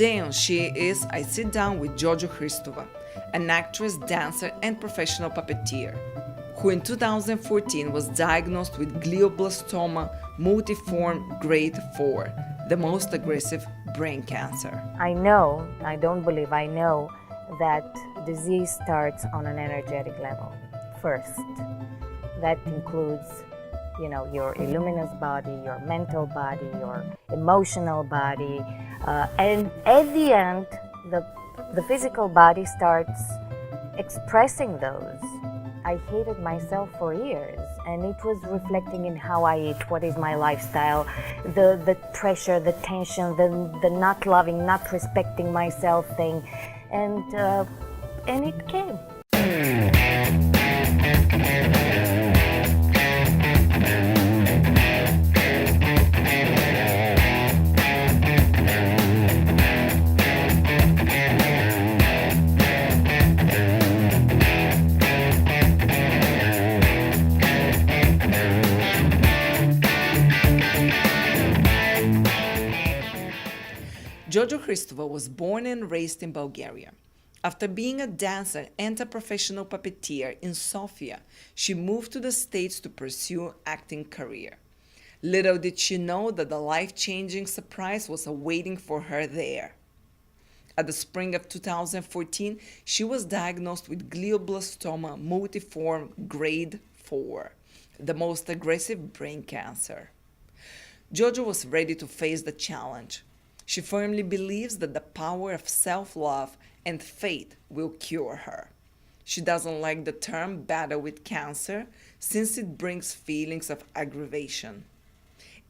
Today on She Is, I sit down with Jojo Hristova, an actress, dancer, and professional puppeteer, who in 2014 was diagnosed with glioblastoma multiforme grade 4, the most aggressive brain cancer. I know that disease starts on an energetic level first. That includes, your luminous body, your mental body, your emotional body, and at the end, the physical body starts expressing those. I hated myself for years, and it was reflecting in how I eat, what is my lifestyle, the pressure, the tension, the not loving, not respecting myself thing, and it came. Jojo Hristova was born and raised in Bulgaria. After being a dancer and a professional puppeteer in Sofia, she moved to the States to pursue acting career. Little did she know that the life-changing surprise was awaiting for her there. At the spring of 2014, she was diagnosed with glioblastoma multiforme grade 4, the most aggressive brain cancer. Jojo was ready to face the challenge. She firmly believes that the power of self-love and faith will cure her. She doesn't like the term battle with cancer since it brings feelings of aggravation.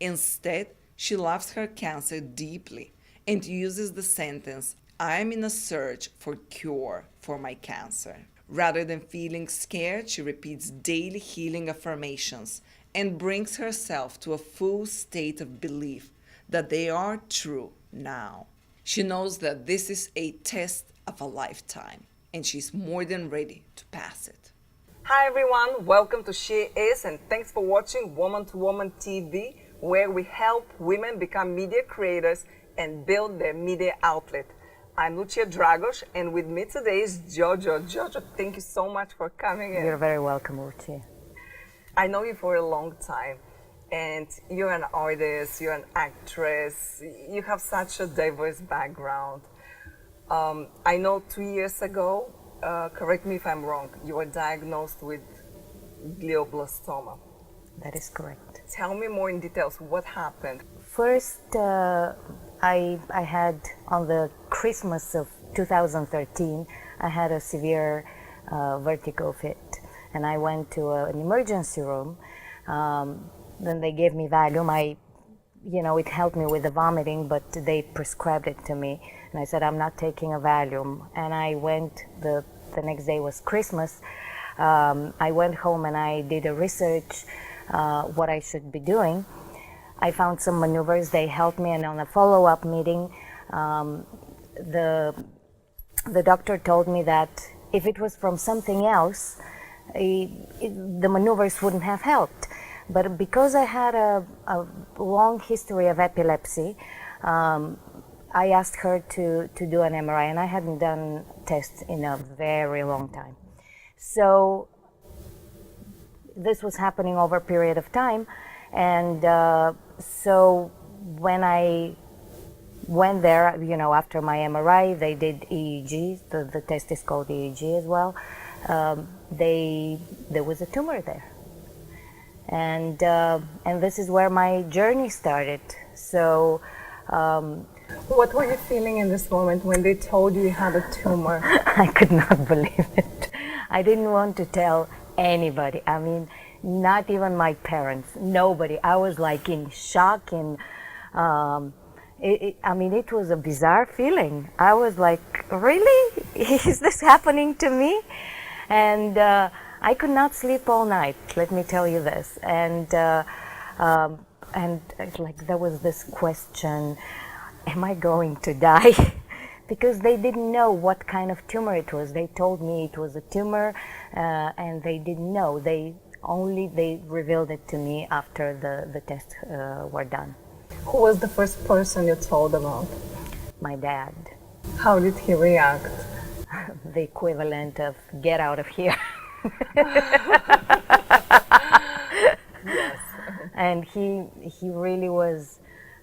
Instead, she loves her cancer deeply and uses the sentence, "I'm in a search for cure for my cancer." Rather than feeling scared, she repeats daily healing affirmations and brings herself to a full state of belief that they are true now. She knows that this is a test of a lifetime, and she's more than ready to pass it. Hi everyone, welcome to She Is, and thanks for watching Woman2WomanTV, where we help women become media creators and build their media outlet. I'm Luchia Dragosh, and with me today is Jojo. Jojo, thank you so much for coming in. You're very welcome, Luchia. I know you for a long time. And you're an artist, you're an actress, you have such a diverse background. I know 2 years ago, correct me if I'm wrong, you were diagnosed with glioblastoma. That is correct. Tell me more in details, what happened? First, I had, on the Christmas of 2013, I had a severe vertigo fit. And I went to an emergency room. Then they gave me Valium. It helped me with the vomiting, but they prescribed it to me. And I said, I'm not taking a Valium. And I went, the next day was Christmas. I went home and I did a research, what I should be doing. I found some maneuvers, they helped me, and on a follow-up meeting, the doctor told me that if it was from something else, the maneuvers wouldn't have helped. But because I had a long history of epilepsy, I asked her to do an MRI, and I hadn't done tests in a very long time. So this was happening over a period of time, and so when I went there, after my MRI, they did EEG, the test is called EEG as well, there was a tumor there. And this is where my journey started. So, what were you feeling in this moment when they told you you had a tumor? I could not believe it. I didn't want to tell anybody. I mean, not even my parents, nobody. I was like in shock, and it was a bizarre feeling. I was like, really? Is this happening to me? And I could not sleep all night, let me tell you this. And there was this question, am I going to die? Because they didn't know what kind of tumor it was. They told me it was a tumor, and they didn't know. They revealed it to me after the tests were done. Who was the first person you told about? my dad. How did he react? The equivalent of get out of here. Yes. And he really was,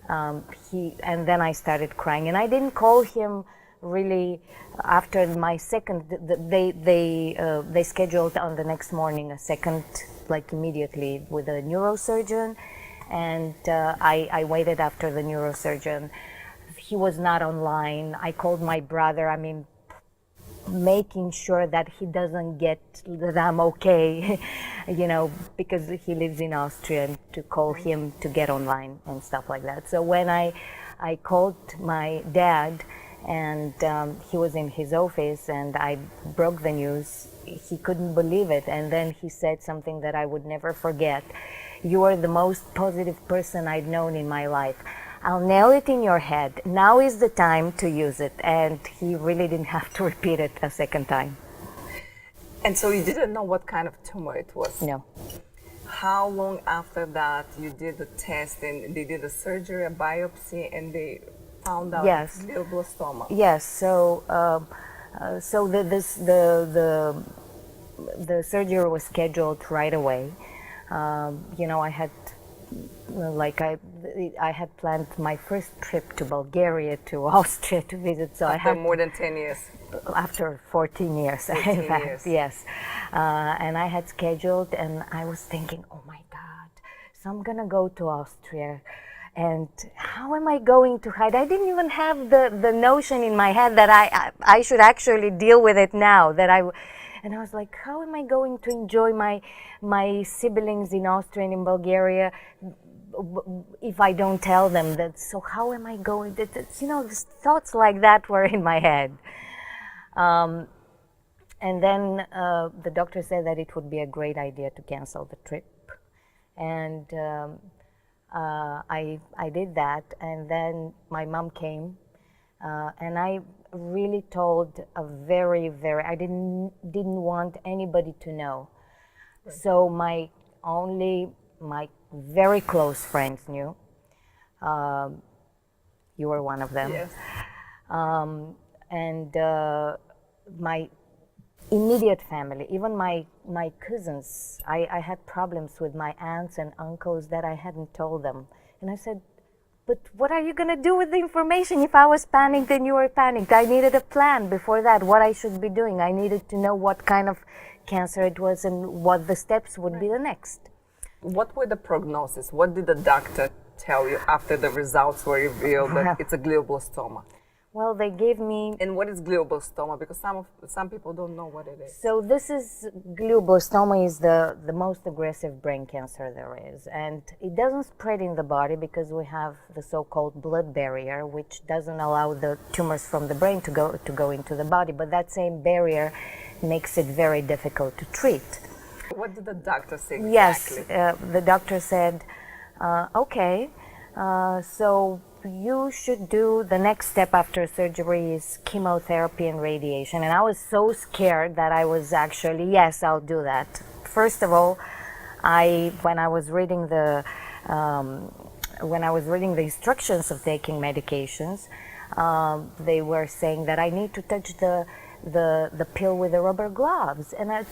and then I started crying, and I didn't call him really after my second. They scheduled on the next morning a second, like immediately with a neurosurgeon, and I waited after the neurosurgeon. He was not online. I called my brother. I mean, making sure that he doesn't get that I'm okay, you know, because he lives in Austria, and to call him to get online and stuff like that. So when I called my dad, and he was in his office, and I broke the news, he couldn't believe it. And then he said something that I would never forget. You are the most positive person I'd known in my life. I'll nail it in your head. Now is the time to use it. And he really didn't have to repeat it a second time. And so you didn't know what kind of tumor it was? No. How long after that you did the test and they did a surgery, a biopsy, and they found out Yes. glioblastoma? Yes. So, the surgery was scheduled right away. You know, I had planned my first trip to Bulgaria, to Austria to visit. So After more than 10 years. After 14 years, 14 in fact, years. yes. And I had scheduled, and I was thinking, oh my God, so I'm gonna go to Austria, and how am I going to hide? I didn't even have the notion in my head that I should actually deal with it now. And I was like, how am I going to enjoy my siblings in Austria and in Bulgaria if I don't tell them that? So how am I going? You know, thoughts like that were in my head. And then the doctor said that it would be a great idea to cancel the trip. And I did that, and then my mom came, and I really told I didn't want anybody to know. Right. So my very close friends knew. You were one of them. Yes. And my immediate family, even my cousins, I had problems with my aunts and uncles that I hadn't told them. And I said, but what are you going to do with the information? If I was panicked and you were panicked, I needed a plan before that, what I should be doing. I needed to know what kind of cancer it was and what the steps would be the next. What were the prognosis? What did the doctor tell you after the results were revealed that it's a glioblastoma? Well, they gave me... And what is glioblastoma? Because some people don't know what it is. So glioblastoma is the most aggressive brain cancer there is. And it doesn't spread in the body because we have the so-called blood barrier, which doesn't allow the tumors from the brain to go into the body. But that same barrier makes it very difficult to treat. What did the doctor say exactly? Yes, the doctor said, okay, so you should do the next step after surgery is chemotherapy and radiation. And I was so scared that I was actually, yes, I'll do that. First of all, when I was reading the instructions of taking medications, they were saying that I need to touch the pill with the rubber gloves, and I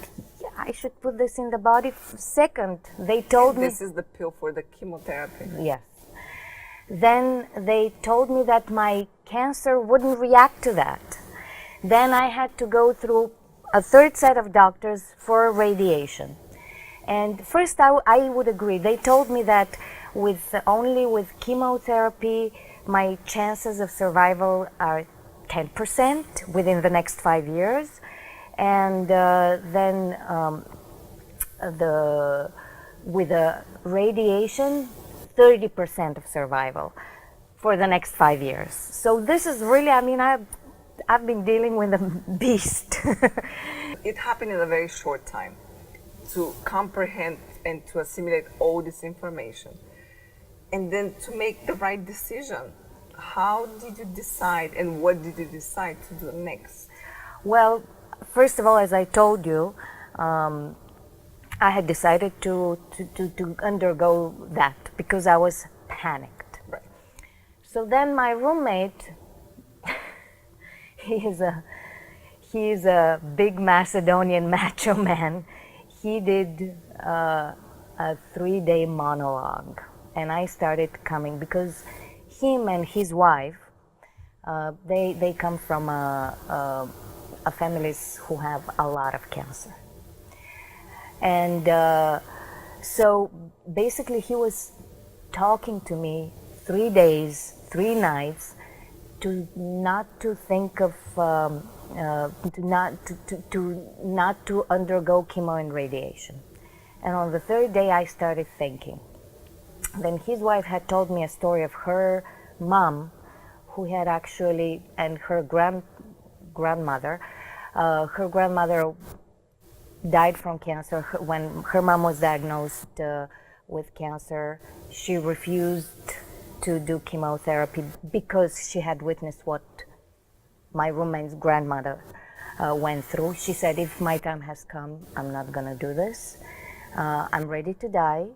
should put this in the body. Second, they told me this is the pill for the chemotherapy. Yes. Then they told me that my cancer wouldn't react to that. Then I had to go through a third set of doctors for radiation. And first I would agree. They told me that only with chemotherapy, my chances of survival are 10% within the next 5 years. And then with the radiation, 30% of survival for the next 5 years. So this is really, I mean, I've been dealing with a beast. It happened in a very short time to comprehend and to assimilate all this information. And then to make the right decision. How did you decide, and what did you decide to do next? Well, first of all, as I told you, I had decided to undergo that because I was panicked. Right. So then my roommate he is a big Macedonian macho man. He did a 3-day monologue, and I started coming because him and his wife, they come from a families who have a lot of cancer. And so basically he was talking to me 3 days, 3 nights, to not to think of, not to undergo chemo and radiation. And on the 3rd day I started thinking. Then his wife had told me a story of her mom, who had actually, and her grandmother, her grandmother died from cancer. When her mom was diagnosed with cancer, she refused to do chemotherapy because she had witnessed what my roommate's grandmother went through. She said, if my time has come, I'm not gonna do this. I'm ready to die.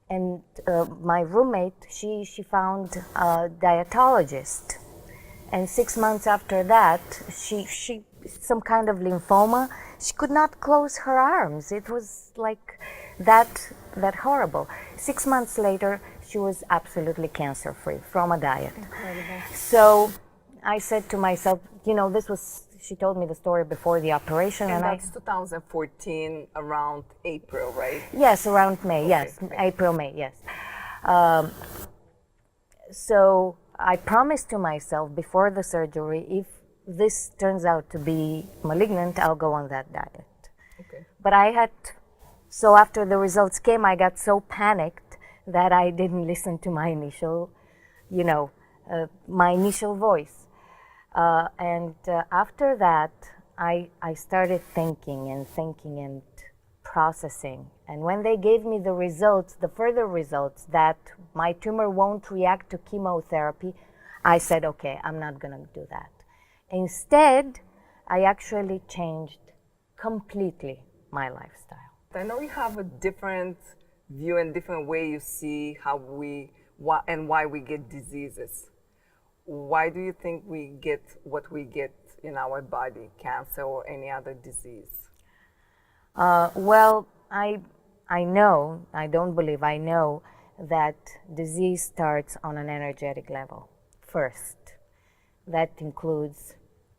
And my roommate, she found a dietologist. And 6 months after that, she some kind of lymphoma. She could not close her arms. It was like that horrible. 6 months later, she was absolutely cancer-free from a diet. Incredible. So I said to myself, you know, she told me the story before the operation. And that's 2014, around April, right? Yes, around May, yes. Okay. April, May, yes. So I promised to myself before the surgery, if this turns out to be malignant, I'll go on that diet. Okay. But so after the results came, I got so panicked that I didn't listen to my initial, my initial voice. And after that, I started thinking and processing. And when they gave me the results, the further results, that my tumor won't react to chemotherapy, I said, okay, I'm not going to do that. Instead, I actually changed completely my lifestyle. I know you have a different view and different way you see why we get diseases. Why do you think we get what we get in our body, cancer or any other disease? Well, I know that disease starts on an energetic level first. That includes,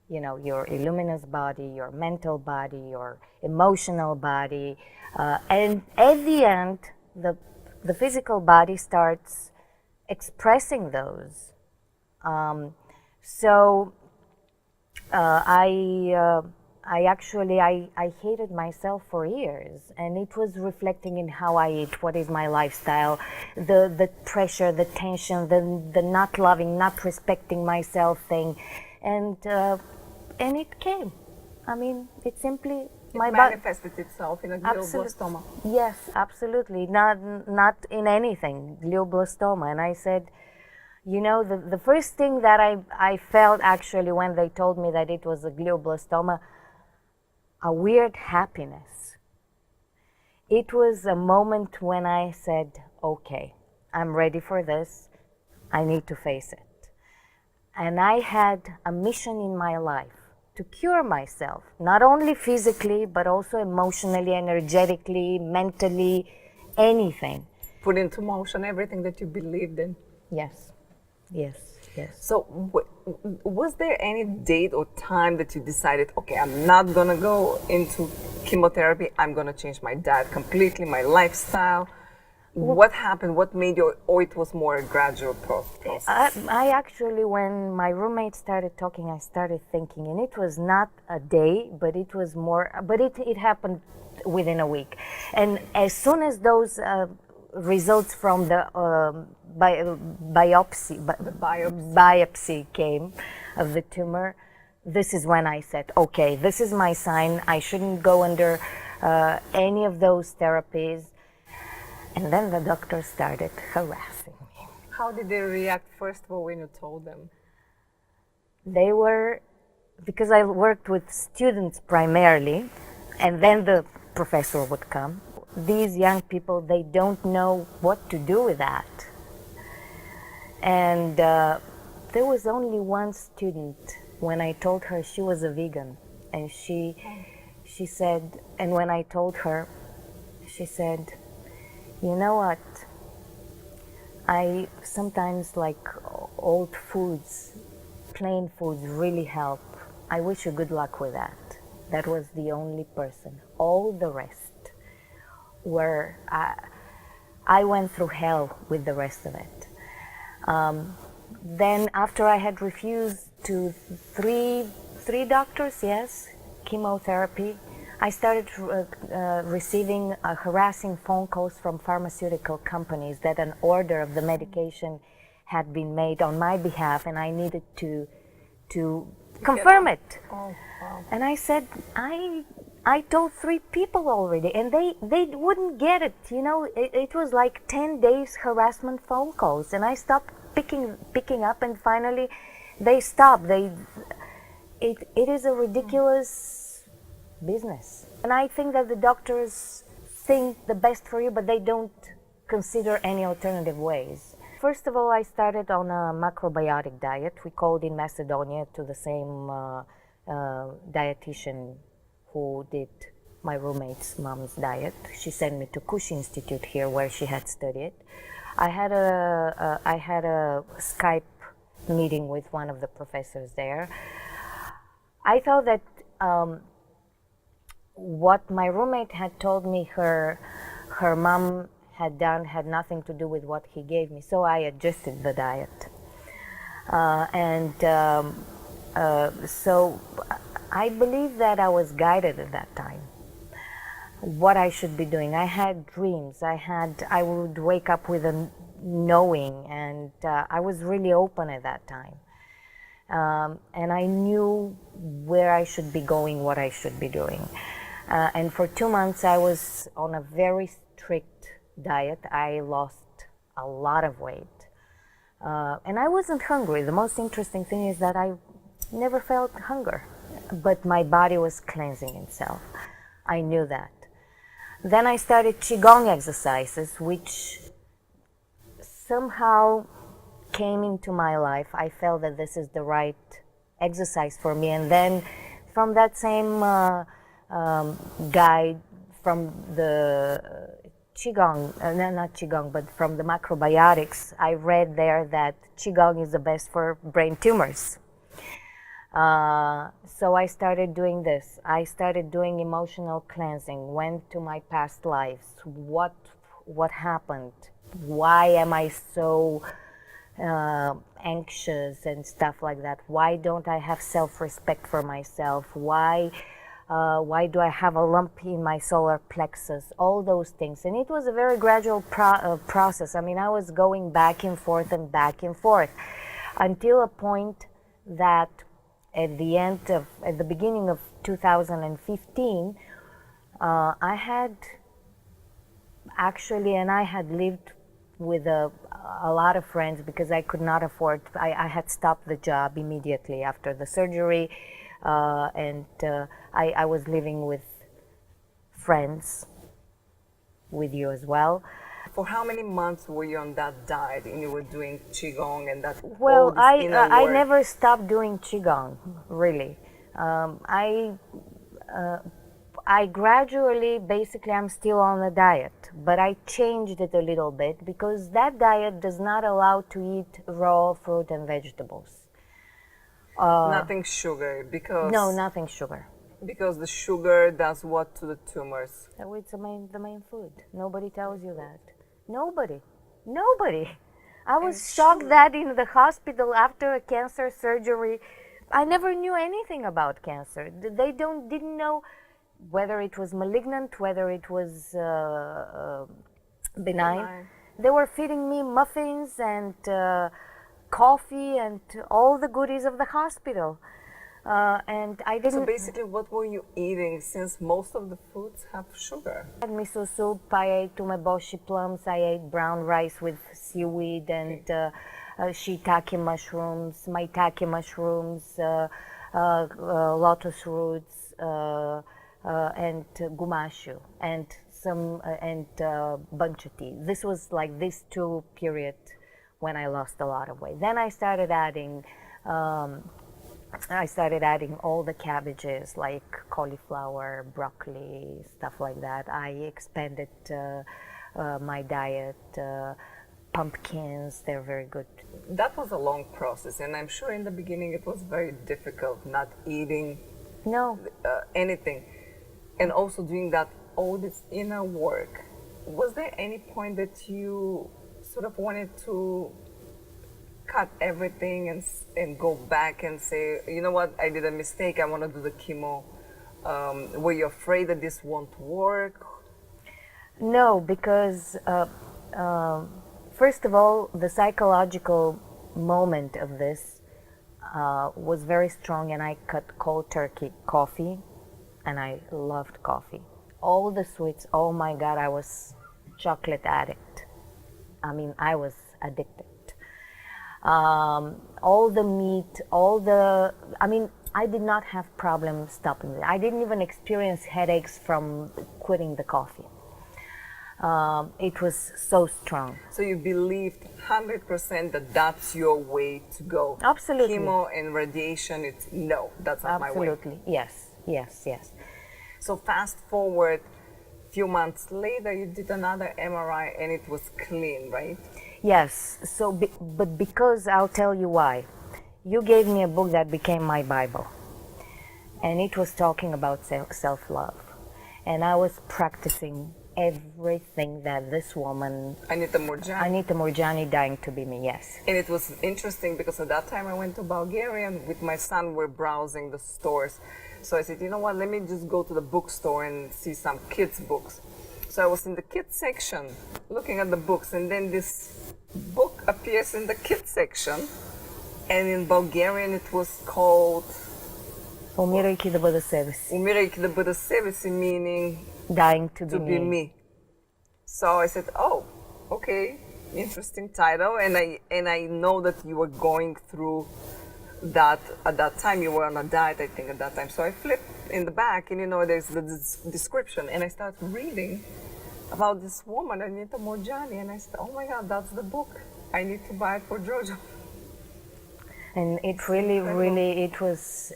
your luminous body, your mental body, your emotional body, and at the end, the physical body starts expressing those. I hated myself for years, and it was reflecting in how I eat, what is my lifestyle, the pressure, the tension, the not loving, not respecting myself thing, and it came. I mean, it simply manifested itself in a glioblastoma. Yes, absolutely. Not in anything, glioblastoma. And I said, the first thing that I felt actually when they told me that it was a glioblastoma, a weird happiness. It was a moment when I said, okay, I'm ready for this. I need to face it. And I had a mission in my life to cure myself, not only physically, but also emotionally, energetically, mentally, anything. Put into motion everything that you believed in. Yes, yes, yes. So was there any date or time that you decided, okay, I'm not gonna go into chemotherapy, I'm gonna change my diet completely, my lifestyle? What happened? What made you, or it was more a gradual process? I actually, when my roommate started talking, I started thinking, and it was not a day, but it was more, but it happened within a week. And as soon as those results from the biopsy came of the tumor, this is when I said, okay, this is my sign. I shouldn't go under any of those therapies. And then the doctor started harassing me. How did they react, first of all, when you told them? They were, because I worked with students primarily, and then the professor would come. These young people, they don't know what to do with that. And there was only one student when I told her she was a vegan, and she said, and when I told her, she said, you know what, I sometimes like old foods, plain foods really help. I wish you good luck with that. That was the only person. All the rest were, I went through hell with the rest of it. Then after I had refused to three doctors, yes, chemotherapy, I started receiving harassing phone calls from pharmaceutical companies that an order of the medication had been made on my behalf, and I needed to confirm it. Oh, wow. And I said, I told 3 people already, and they wouldn't get it. You know, it was like 10 days harassment phone calls, and I stopped picking up, and finally they stopped. It is a ridiculous business. And I think that the doctors think the best for you, but they don't consider any alternative ways. First of all, I started on a macrobiotic diet. We called in Macedonia to the same dietitian who did my roommate's mom's diet. She sent me to Kush Institute here, where she had studied. I had a Skype meeting with one of the professors there. I thought that what my roommate had told me her mom had done had nothing to do with what he gave me, so I adjusted the diet. So I believe that I was guided at that time, what I should be doing. I had dreams. I would wake up with a knowing, and I was really open at that time. And I knew where I should be going, what I should be doing. And for 2 months, I was on a very strict diet. I lost a lot of weight. And I wasn't hungry. The most interesting thing is that I never felt hunger, but my body was cleansing itself. I knew that. Then I started Qigong exercises, which somehow came into my life. I felt that this is the right exercise for me. And then from that same guide from the Qigong, not Qigong, but from the macrobiotics, I read there that Qigong is the best for brain tumors. So I started doing this. I started doing emotional cleansing, went to my past lives. What happened? Why am I so anxious and stuff like that? Why don't I have self-respect for myself? Why do I have a lump in my solar plexus? All those things. And it was a very gradual process. I mean, I was going back and forth until a point that at the beginning of 2015, I had lived with a lot of friends because I could not afford, I had stopped the job immediately after the surgery, and I was living with friends, with you as well. For how many months were you on that diet and you were doing Qigong and that? Well, I never stopped doing Qigong, really. I gradually, basically, I'm still on a diet, but I changed it a little bit because that diet does not allow to eat raw fruit and vegetables. Nothing sugar, because... No, nothing sugar. Because the sugar does what to the tumors? So it's the main food. Nobody tells you that. Nobody. I was shocked that in the hospital after a cancer surgery, I never knew anything about cancer. They didn't know whether it was malignant, whether it was benign. They were feeding me muffins and coffee and all the goodies of the hospital. And I didn't... So basically, what were you eating, since most of the foods have sugar? I had miso soup, I ate umeboshi plums, I ate brown rice with seaweed and shiitake mushrooms, maitake mushrooms, lotus roots, and gumashu, and bunch of tea. This was like this 2 period when I lost a lot of weight. Then I started adding I started adding all the cabbages like cauliflower, broccoli, stuff like that. I expanded my diet. Pumpkins, they're very good. That was a long process, and I'm sure in the beginning it was very difficult not eating No, anything, and also doing that all this inner work. Was there any point that you sort of wanted to cut everything and go back and say, you know what, I did a mistake, I want to do the chemo? Were you afraid that this won't work? no, because first of all, the psychological moment of this was very strong, and I cut cold turkey coffee, and I loved coffee. All the sweets, oh my God, I was chocolate addict. I mean, I was addicted. All the meat, I mean, I did not have problems stopping it. I didn't even experience headaches from quitting the coffee. It was so strong. So you believed 100% that that's your way to go? Absolutely. Chemo and radiation, it's no, that's not my way. Absolutely, yes, yes, yes. So fast forward, few months later, you did another MRI and it was clean, right? Yes, so, but because I'll tell you why. You gave me a book that became my Bible, and it was talking about self-love. And I was practicing everything that this woman, Anita Murjani, dying to be me, yes. And it was interesting because at that time I went to Bulgaria and with my son we're browsing the stores. So I said, you know what, let me just go to the bookstore and see some kids' books. So I was in the kids section looking at the books, and then this book appears in the kids section, and in Bulgarian it was called Умирайки да бъда себе си. Умирайки да бъда себе си, meaning Dying to to be be me. So I said, oh, okay, interesting title, and I know that you were going through that at that time. You were on a diet, I think, at that time. So I flipped in the back, and you know, there's the description, and I started reading about this woman, Anita Murjani, and I said, oh my God, that's the book. I need to buy it for Jojo. And it really, it was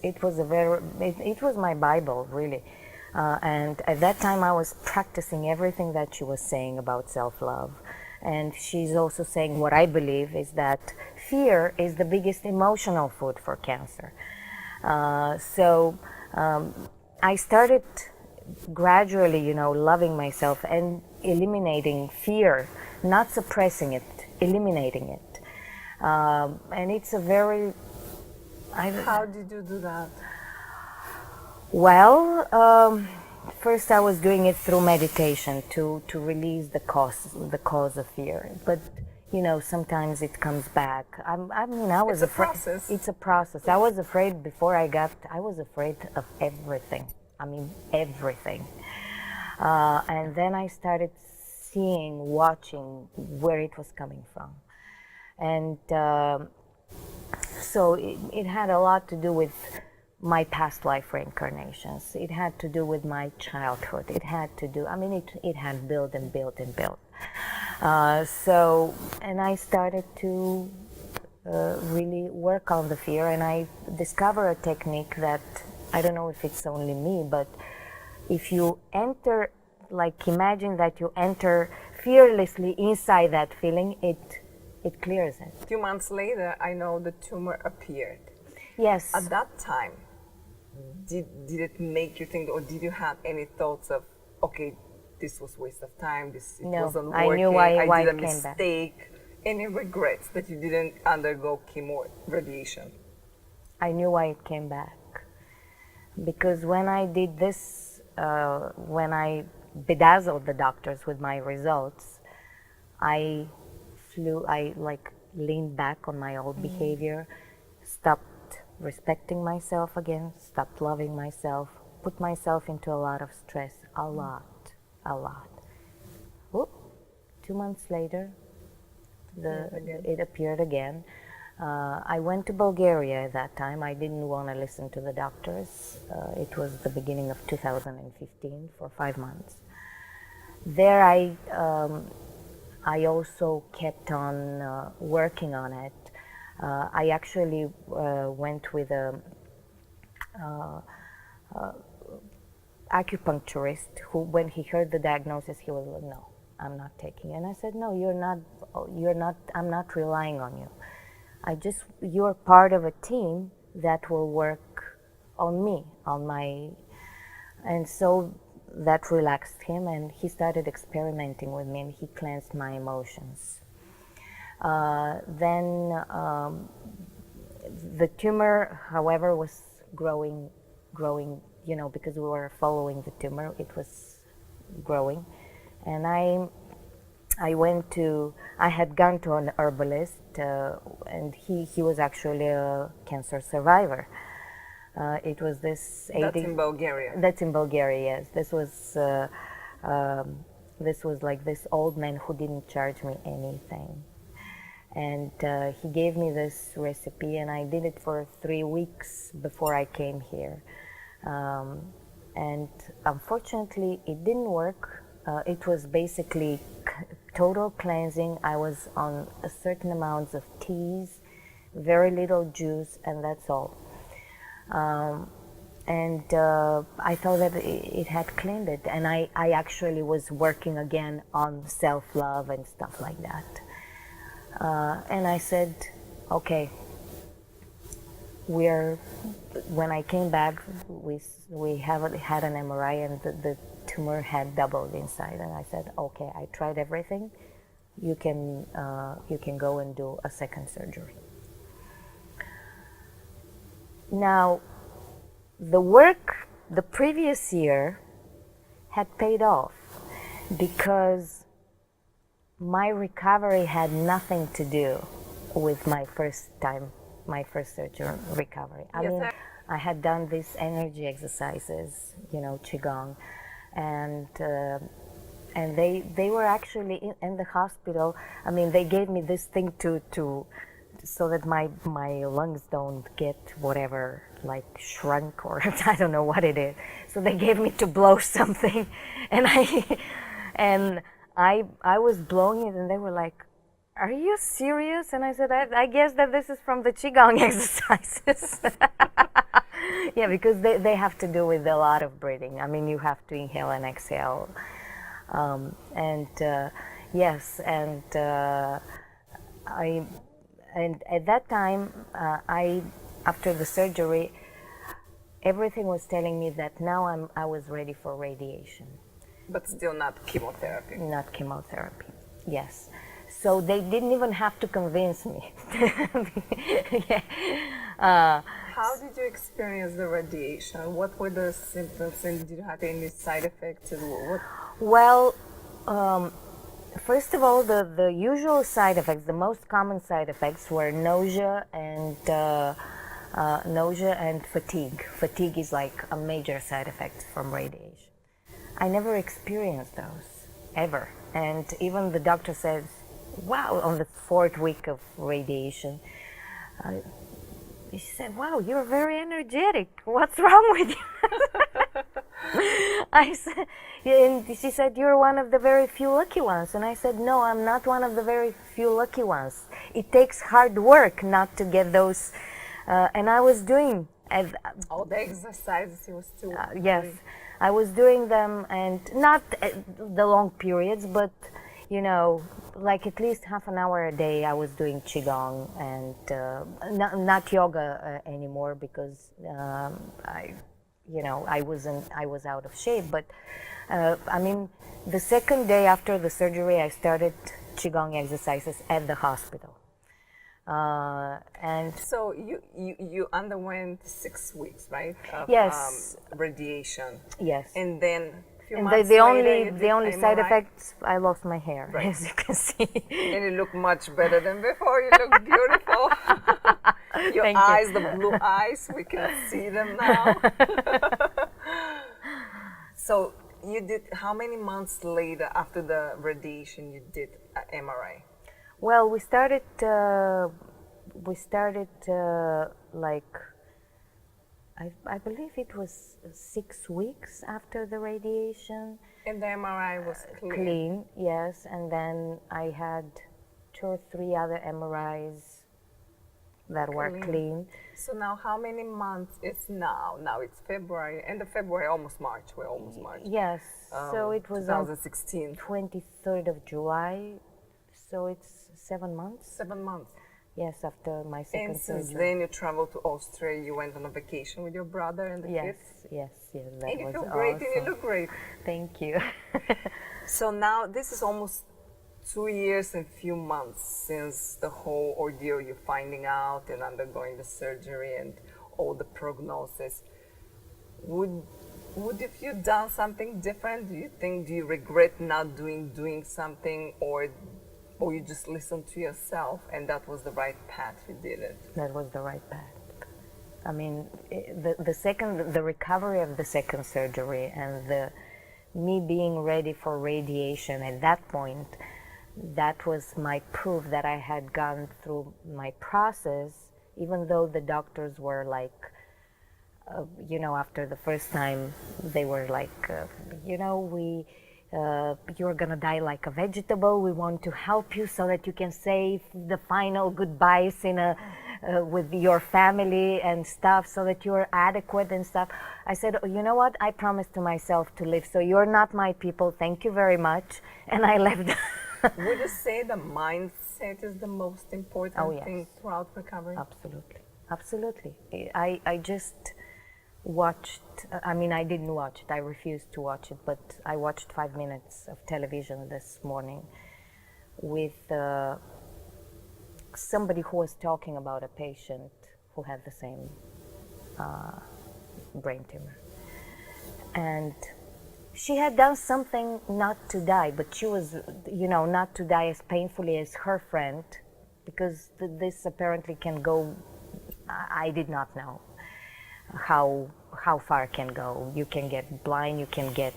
my Bible, really. And at that time I was practicing everything that she was saying about self-love. And she's also saying what I believe is that fear is the biggest emotional food for cancer. So I started gradually, you know, loving myself and eliminating fear, not suppressing it, eliminating it. And it's a very... How did you do that? Well, first I was doing it through meditation to release the cause of fear. But you know, sometimes it comes back. I mean, I was afraid. It's a process. I was afraid before I was afraid of everything. I mean, everything. And then I started watching where it was coming from. And so it had a lot to do with my past life reincarnations. It had to do with my childhood. It had to do, I mean, it had built and built and built. And I started to really work on the fear, and I discovered a technique that, I don't know if it's only me, but if you enter, like imagine that you enter fearlessly inside that feeling, it clears it. A few months later, I know the tumor appeared. Yes. At that time, did it make you think, or did you have any thoughts of, okay, this was a waste of time, it wasn't working, I knew why I did a it came back. mistake? Any regrets that you didn't undergo chemo radiation? I knew why it came back. Because when I did this, when I bedazzled the doctors with my results, I leaned back on my old behavior, stopped respecting myself again, stopped loving myself, put myself into a lot of stress, a lot. Whoop. 2 months later, it appeared again. I went to Bulgaria at that time. I didn't want to listen to the doctors. It was the beginning of 2015 for 5 months. There I also kept on working on it. I actually went with a acupuncturist who, when he heard the diagnosis, he was like, "No, I'm not taking it." And I said, "No, you're not, I'm not relying on you. You're part of a team that will work on me, on my," and so that relaxed him, and he started experimenting with me, and he cleansed my emotions. Then the tumor, however, was growing, because we were following the tumor, it was growing. And I had gone to an herbalist, and he was actually a cancer survivor. It was this 80... That's in Bulgaria. That's in Bulgaria, yes. This was like this old man who didn't charge me anything. And he gave me this recipe, and I did it for 3 weeks before I came here. And unfortunately, it didn't work. It was basically total cleansing. I was on a certain amounts of teas, very little juice, and that's all. And I thought that it had cleaned it, and I actually was working again on self-love and stuff like that. And I said, okay, when I came back, we had an MRI, and the tumor had doubled inside, and I said, okay, I tried everything, you can go and do a second surgery. Now, the work the previous year had paid off, because my recovery had nothing to do with my first surgery recovery. I mean, I had done these energy exercises, Qigong, and they were actually in the hospital. I mean, they gave me this thing to so that my lungs don't get whatever, like shrunk, or I don't know what it is. So they gave me to blow something, and I was blowing it, and they were like, "Are you serious?" And I said, I guess that this is from the Qigong exercises. Yeah, because they have to do with a lot of breathing. I mean, you have to inhale and exhale. Yes, and at that time, after the surgery, everything was telling me that now I was ready for radiation. But still not chemotherapy. Not chemotherapy, yes. So they didn't even have to convince me. Yeah. How did you experience the radiation? What were the symptoms, and did you have any side effects? And what? Well, first of all, the usual side effects, the most common side effects were nausea and fatigue. Fatigue is like a major side effect from radiation. I never experienced those, ever. And even the doctor says, wow, on the 4th week of radiation, she said, wow, you're very energetic. What's wrong with you? I said, and she said, you're one of the very few lucky ones. And I said, no, I'm not one of the very few lucky ones. It takes hard work not to get those. And I was doing... all the exercises you was still yes, I was doing them, and not the long periods, but like at least half an hour a day I was doing Qigong, and not yoga anymore, because I was out of shape. But I mean, the second day after the surgery, I started Qigong exercises at the hospital. And so you underwent 6 weeks, right? Of, yes. Radiation. Yes. And then the only side effects, I lost my hair, right, as you can see. And you look much better than before. You look beautiful. Your eyes, the blue eyes, we can see them now. So you did, how many months later after the radiation you did an MRI? Well, we started like, I believe it was 6 weeks after the radiation. And the MRI was clean? Clean, yes. And then I had 2 or 3 other MRIs that were clean. So now how many months is now? Now it's February, end of February, almost March. We're almost March. Yes, so it was on 2016. 23rd of July, so it's 7 months. 7 months. Yes, after my second And since surgery. then you traveled to Austria, you went on a vacation with your brother and the Yes, kids? yes, that And you was feel great awesome. and you look great. Thank you. So now this is almost 2 years and few months since the whole ordeal, you finding out and undergoing the surgery and all the prognosis. Would if you done something different? Do you regret not doing something, or you just listened to yourself and that was the right path, you did it? That was the right path. I mean, the recovery of the second surgery and me being ready for radiation at that point, that was my proof that I had gone through my process, even though the doctors were like, after the first time, they were like, you're gonna die like a vegetable. We want to help you so that you can say the final goodbyes with your family and stuff, so that you're adequate and stuff. I said, oh, you know what? I promised to myself to live, so you're not my people. Thank you very much. And I left. Would you say the mindset is the most important thing throughout recovery? Absolutely. Absolutely. I just watched, I didn't watch it, I refused to watch it, but I watched 5 minutes of television this morning with somebody who was talking about a patient who had the same brain tumor. And she had done something not to die, but she was, not to die as painfully as her friend, because this apparently can go, I did not know how far it can go. You can get blind, you can get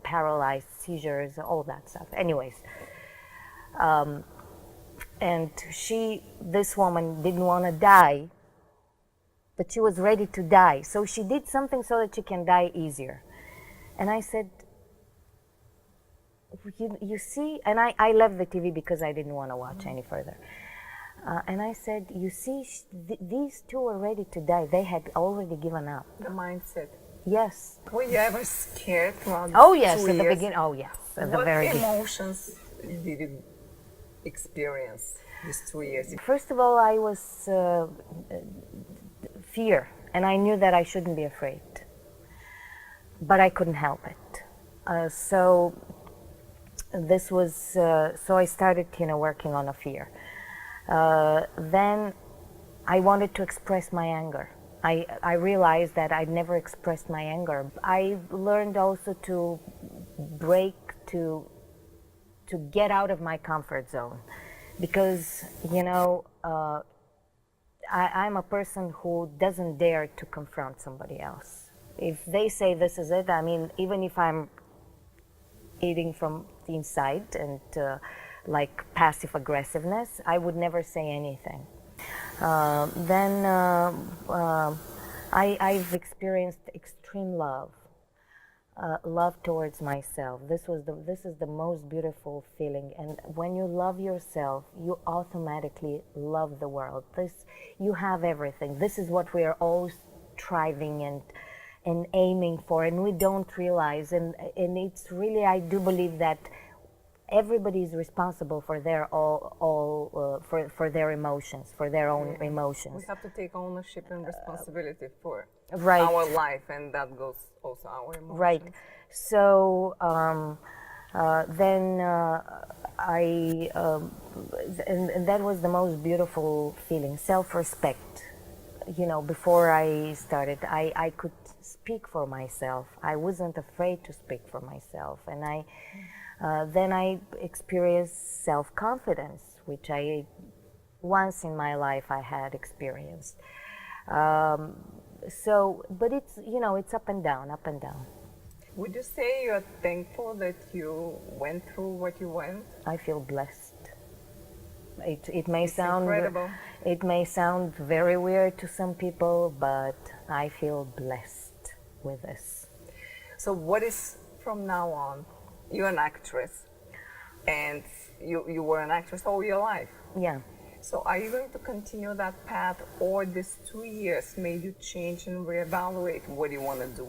paralyzed, seizures, all that stuff. Anyways, and this woman didn't want to die, but she was ready to die. So she did something so that she can die easier. And I said, you see, and I left the TV because I didn't want to watch any further. And I said, you see, these two were ready to die. They had already given up. The mindset. Yes. Were you ever scared throughout Oh, yes, 2 at the years? beginning. Oh, yes, at the What very beginning. emotions did you experience these 2 years? First of all, I was fear, and I knew that I shouldn't be afraid, but I couldn't help it. So this was, so I started, working on a fear. Then I wanted to express my anger. I realized that I'd never expressed my anger. I learned also to break, to get out of my comfort zone, because, I'm a person who doesn't dare to confront somebody else. If they say this is it, even if I'm eating from the inside and like passive aggressiveness, I would never say anything. Then I've experienced extreme love, love towards myself. This is the most beautiful feeling. And when you love yourself, you automatically love the world. You have everything. This is what we are all striving and aiming for, and we don't realize. And it's really, I do believe that everybody is responsible for their for their emotions, for their own emotions. We have to take ownership and responsibility for Right. our life, and that goes also our emotions. Right. So then and that was the most beautiful feeling, self-respect. Before I started, I could speak for myself. I wasn't afraid to speak for myself, and then I experienced self-confidence, which once in my life I had experienced. But it's up and down, up and down. Would you say you're thankful that you went through what you went? I feel blessed. It may sound incredible. It may sound very weird to some people, but I feel blessed with this. So what is from now on? You're an actress, and you were an actress all your life. Yeah. So are you going to continue that path, or these 2 years made you change and reevaluate what you want to do?